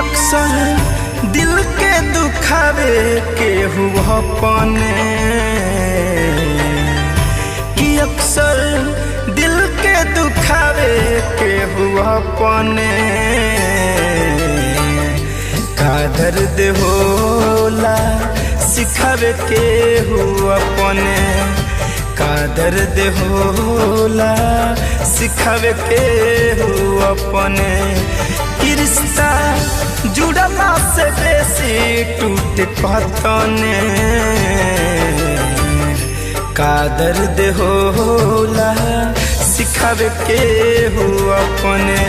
अक्सर दिल के दुखावे के हुआ अपने कि अक्सर दिल के दुखावे के हुआ अपने का दर्द होला सिखावे के हुआ अपने का दर्द होला सिखावे के हुआ अपने रिश्ता जुड़ला से बेसी टूट पतने का दर्द होला सिखावे के हो अपने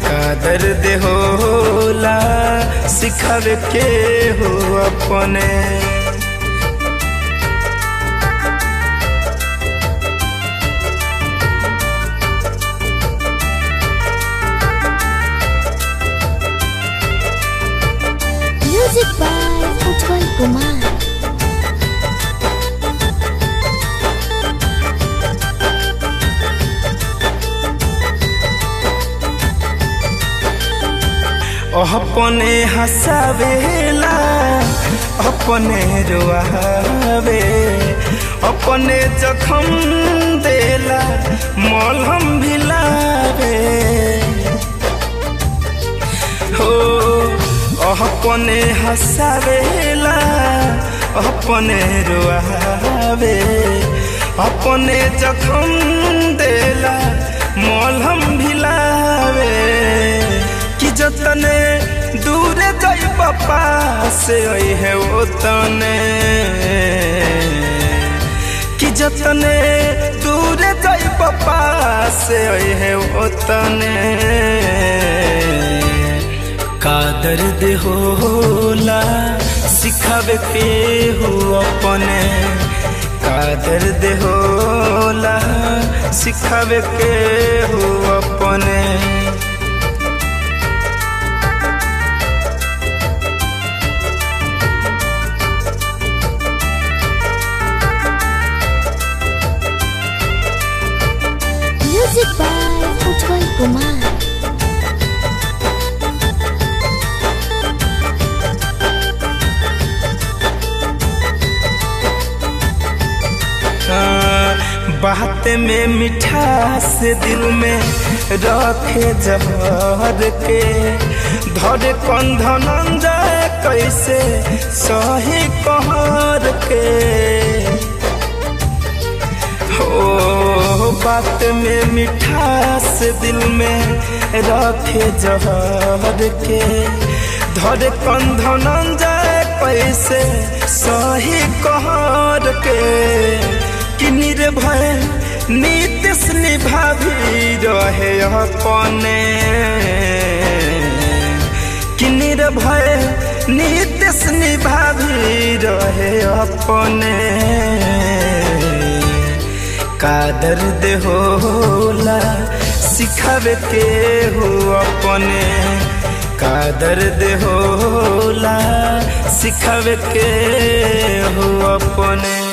का दर्द होला सिखावे के हो अपने म्यूजिक बाय उज्जवल कुमार। अपने हंसावेला अपने रोआवे अपने जखम देला मलहम भिलावे हो अपने हंसावेला अपने रोआवे अपने जखम देला मलहम भिलावे कि जतने दूर जाई पापा से है वो तने कि जतने दूर जाई पापा से है वो तने का दर्द होला सिखावे के हो अपने का दर्द होला सिखावे के हो अपने म्यूजिक बाय उज्जवल कुमार। बात में मिठास दिल में रखे जहर के धरे कंधन जाए कैसे सही कहर के हो बात में मिठास दिल में रखे जहर के धरे कंधन जाए कैसे सही कहर के कि निर्भय नीतिश निभावी रहे अपने कि निर्भय नीतिश निभावी रहे अपने का दर्द होला सिखावे के हो अपने का दर्द होला सिखावे के हो अपने।